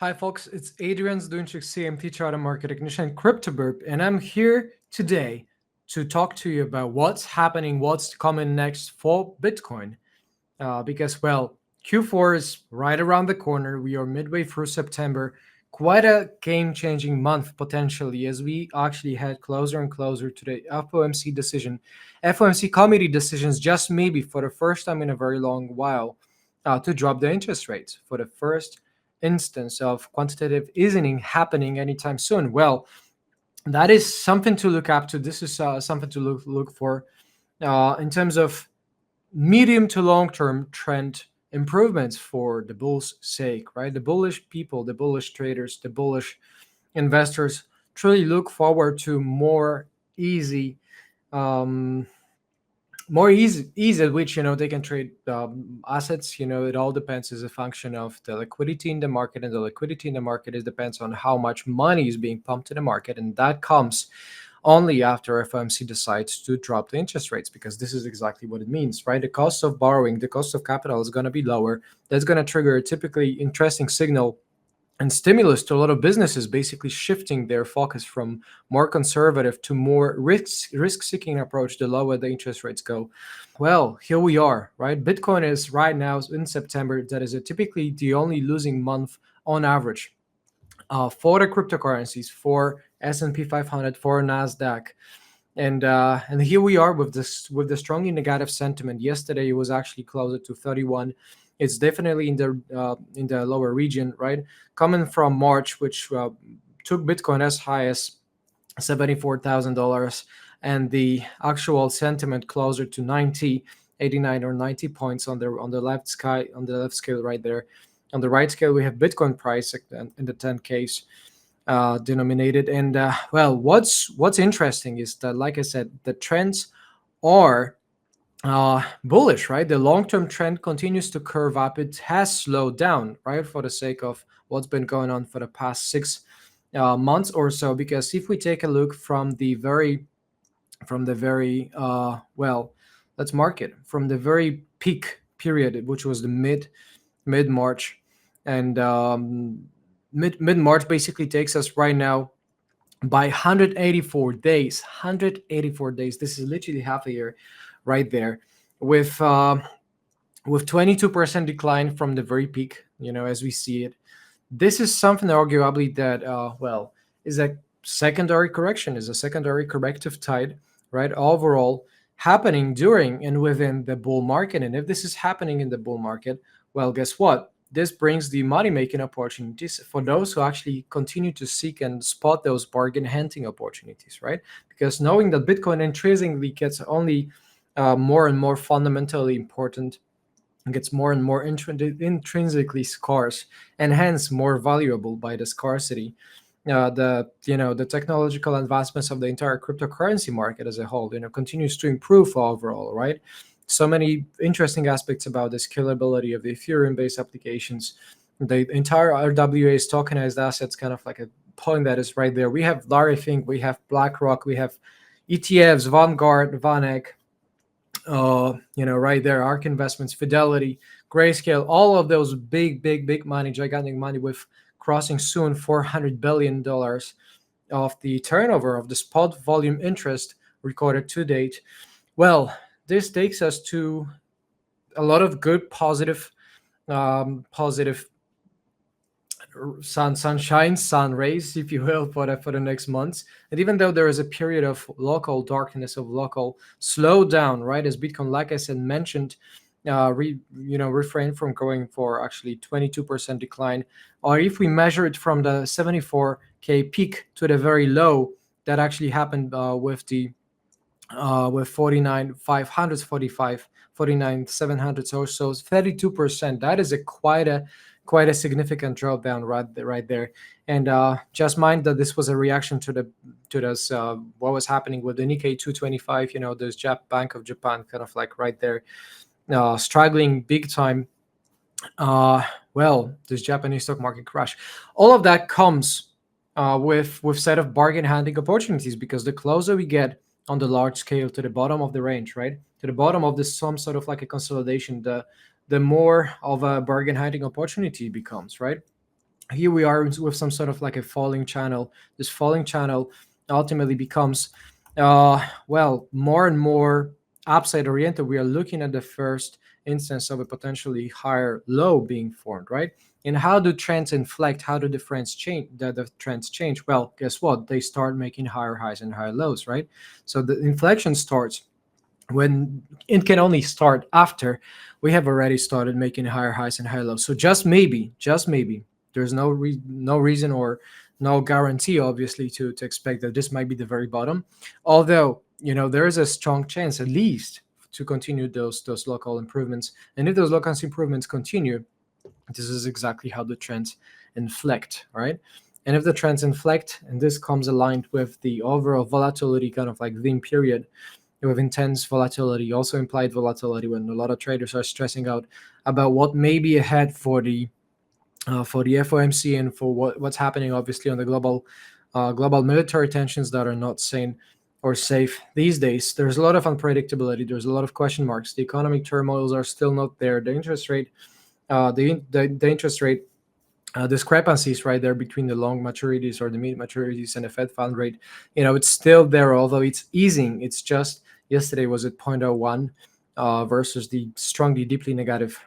Hi, folks. It's Adrian's doing CMT Charter Market Ignition and CryptoBirb, and I'm here today to talk to you about what's happening, what's coming next for Bitcoin. Because, well, Q4 is right around the corner. We are midway through September. Quite a game changing month potentially as we actually head closer and closer to the FOMC decision. FOMC committee decisions, just maybe for the first time in a very long while, to drop the interest rates for the first instance of quantitative easing happening anytime soon. Well, that is something to look up to. This is something to look for in terms of medium to long term trend improvements for the bull's sake, right? The bullish people, the bullish traders, the bullish investors truly look forward to easy um, ease at which they can trade assets. It all depends as a function of the liquidity in the market, and the liquidity in the market is depends on how much money is being pumped to the market, and that comes only after FOMC decides to drop the interest rates, because this is exactly what it means, right? The cost of borrowing, the cost of capital is going to be lower. That's going to trigger a typically interesting signal and stimulus to a lot of businesses, basically shifting their focus from more conservative to more risk-seeking approach the lower the interest rates go. Well, here we are, right? Bitcoin is right now in September. That is typically the only losing month on average for the cryptocurrencies, for S&P 500, for Nasdaq. And here we are with the strongly negative sentiment. Yesterday it was actually closer to 31. It's definitely in the lower region, right? Coming from March, which took Bitcoin as high as $74,000, and the actual sentiment closer to 90, 89 or 90 points on the left scale right there. On the right scale, we have Bitcoin price in the 10Ks denominated. And well, what's interesting is that, like I said, the trends are bullish, right? The long-term trend continues to curve up. It has slowed down, right, for the sake of what's been going on for the past 6 months or so. Because if we take a look from the very well, let's mark it from the very peak period, which was the mid March, and mid March basically takes us right now by 184 days. 184 days. This is literally half a year, right there, with 22% decline from the very peak. As we see it, this is something arguably that well, is a secondary correction, is a secondary corrective tide, right? Overall, happening during and within the bull market. And if this is happening in the bull market, well, guess what? This brings the money-making opportunities for those who actually continue to seek and spot those bargain hunting opportunities, right? Because knowing that Bitcoin intrinsically gets only more and more fundamentally important, and gets more and more intrinsically scarce, and hence more valuable by the scarcity. The technological advancements of the entire cryptocurrency market as a whole, continues to improve overall, right? So many interesting aspects about the scalability of the Ethereum-based applications. The entire RWA's tokenized assets, kind of like a point that is right there. We have Larry Fink, we have BlackRock, we have ETFs, Vanguard, VanEck, right there, ARK Investments, Fidelity, Grayscale, all of those big money, gigantic money, with crossing soon $400 billion of the turnover of the spot volume interest recorded to date. Well, this takes us to a lot of good, positive sun rays, if you will, for the next months. And even though there is a period of local darkness, of local slowdown, right, as Bitcoin, like I said, mentioned, refrain from going for actually 22% decline, or if we measure it from the 74K peak to the very low that actually happened with 49,500, 49,700 or so, 32%. That is quite a significant drop down right there. And just mind that this was a reaction to this what was happening with the Nikkei 225. There's Bank of Japan, kind of like right there, struggling big time. Well, this Japanese stock market crash. All of that comes with set of bargain hunting opportunities, because the closer we get on the large scale to the bottom of the range, right, to the bottom of this, some sort of like a consolidation, the more of a bargain hunting opportunity becomes, right? here we are with some sort of like a falling channel. This falling channel ultimately becomes, well, more and more upside oriented. We are looking at the first instance of a potentially higher low being formed, right? And how do trends inflect? How do the trends change? The trends change. Well, guess what? They start making higher highs and higher lows, right? So the inflection starts when it can only start after we have already started making higher highs and higher lows. So just maybe, there's no reason or no guarantee, obviously, to expect that this might be the very bottom. Although there is a strong chance, at least, to continue those local improvements. And if those local improvements continue, this is exactly how the trends inflect, right? And if the trends inflect, and this comes aligned with the overall volatility, kind of like theme period, with intense volatility, also implied volatility, when a lot of traders are stressing out about what may be ahead for the FOMC and for what's happening, obviously, on the global military tensions that are not sane or safe these days. There's a lot of unpredictability. There's a lot of question marks. The economic turmoils are still not there. The interest rate, the interest rate discrepancies right there between the long maturities or the mid maturities and the Fed fund rate, it's still there, although it's easing. It's just yesterday was at 0.01 versus the strongly, deeply negative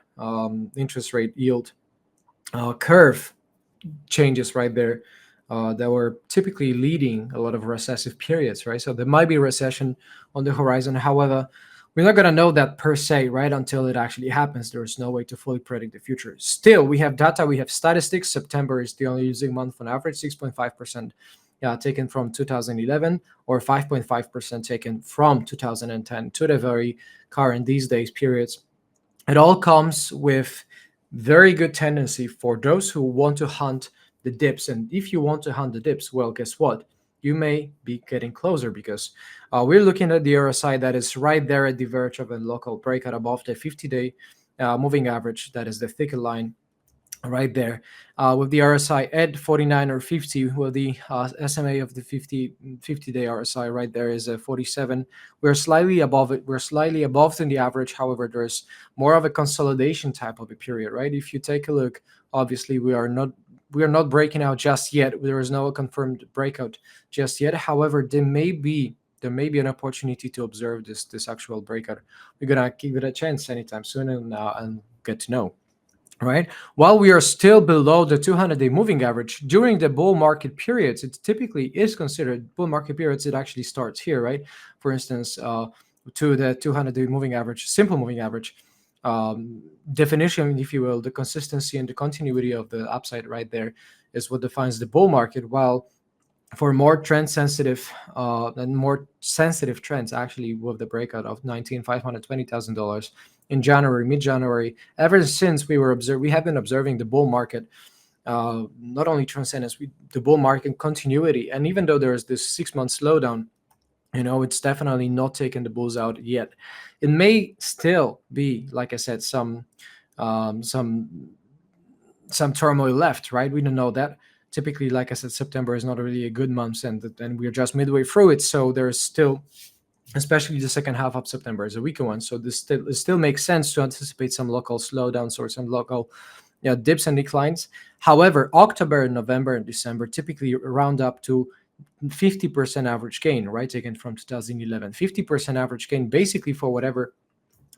interest rate yield curve changes right there that were typically leading a lot of recessive periods, right? So there might be a recession on the horizon. However, we're not going to know that per se, right, until it actually happens. There's no way to fully predict the future. Still, we have data, we have statistics. September is the only using month on average, 6.5% taken from 2011, or 5.5% taken from 2010 to the very current these days periods. It all comes with very good tendency for those who want to hunt the dips. And if you want to hunt the dips, well, guess what? You may be getting closer, because we're looking at the RSI that is right there at the verge of a local breakout above the 50-day moving average. That is the thicker line right there, with the RSI at 49 or 50, with the SMA of the 50-day RSI right there is 47. We're slightly above it. We're slightly above than the average. However, there's more of a consolidation type of a period, right? If you take a look, obviously we are not breaking out just yet. There is no confirmed breakout just yet. However, there may be an opportunity to observe this actual breakout. We're gonna give it a chance anytime soon and get to know. Right. While we are still below the 200-day moving average during the bull market periods, it typically is considered bull market periods. It actually starts here, right? For instance, to the 200-day moving average, simple moving average definition, if you will, the consistency and the continuity of the upside right there is what defines the bull market. While for more trend sensitive and more sensitive trends, actually, with the breakout of $19,520,000 in January, mid-January, ever since we have been observing the bull market, not only transcendence, the bull market continuity. And even though there is this 6-month slowdown, it's definitely not taking the bulls out yet. It may still be, like I said, some turmoil left, right? We don't know that. Typically, like I said, September is not really a good month, and we're just midway through it. So there's still, especially the second half of September, is a weaker one. So it still makes sense to anticipate some local slowdowns or some local dips and declines. However, October, November, and December typically round up to 50% average gain, right? Taken from 2011, 50% average gain, basically for whatever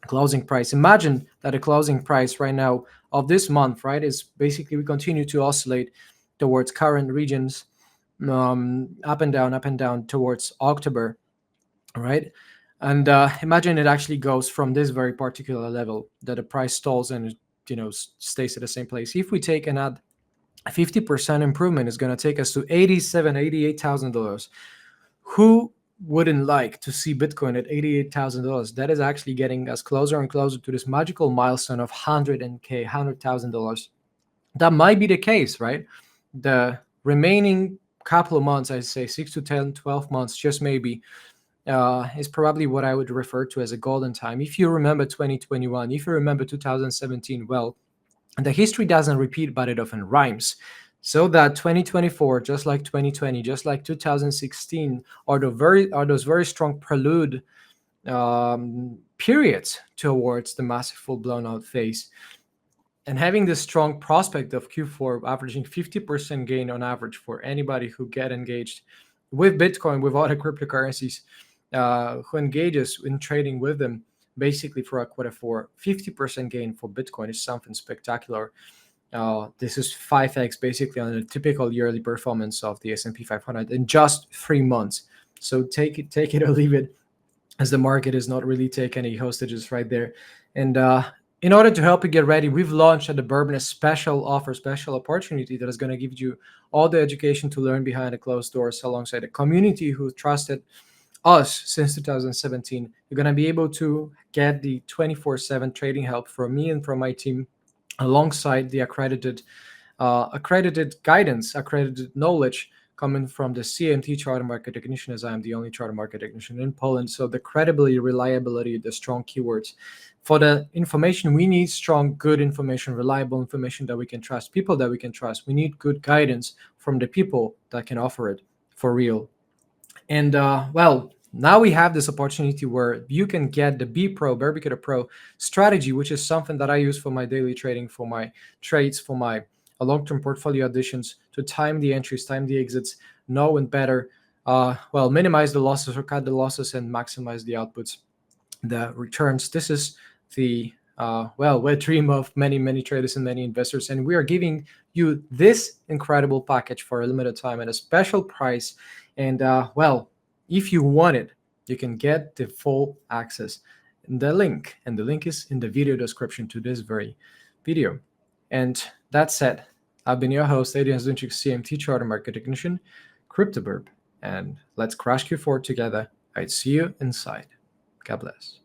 closing price. Imagine that a closing price right now of this month, right, is basically we continue to oscillate towards current regions, up and down towards October, right? And imagine it actually goes from this very particular level that the price stalls and stays at the same place. If we take and add 50% improvement, is going to take us to $88,000. Who wouldn't like to see Bitcoin at $88,000? That is actually getting us closer and closer to this magical milestone of $100,000. That might be the case, right? The remaining couple of months, I say 6 to 10, 12 months, just maybe, is probably what I would refer to as a golden time. If you remember 2021, if you remember 2017, well, the history doesn't repeat, but it often rhymes. So that 2024, just like 2020, just like 2016, are those very strong prelude periods towards the massive full blown out phase. And having this strong prospect of Q4 averaging 50% gain on average for anybody who get engaged with Bitcoin, with other cryptocurrencies, who engages in trading with them, basically for a quarter for 50% gain for Bitcoin is something spectacular. This is 5x basically on a typical yearly performance of the S&P 500 in just 3 months. So take it or leave it, as the market is not really taking any hostages right there. And in order to help you get ready, we've launched at the Birb a special offer, special opportunity that is going to give you all the education to learn behind the closed doors alongside a community who trusted us since 2017. You're going to be able to get the 24/7 trading help from me and from my team, alongside the accredited guidance, accredited knowledge coming from the CMT charter market technician, as I am the only charter market technician in Poland. So the credibility, reliability, the strong keywords. For the information, we need strong, good information, reliable information that we can trust, people that we can trust. We need good guidance from the people that can offer it for real. And well, now we have this opportunity where you can get the B Pro, Barbicator Pro strategy, which is something that I use for my daily trading, for my trades, for my long-term portfolio additions, to time the entries, time the exits, know and better, well, minimize the losses or cut the losses and maximize the outputs, the returns. This is the well, wet dream of many traders and many investors, and we are giving you this incredible package for a limited time at a special price. And well, if you want it, you can get the full access. The link is in the video description to this very video. And that said, I've been your host, Adrian Zunchik, CMT Charter Market Technician, CryptoBirb, and let's crash Q4 together. I'd see you inside. God bless.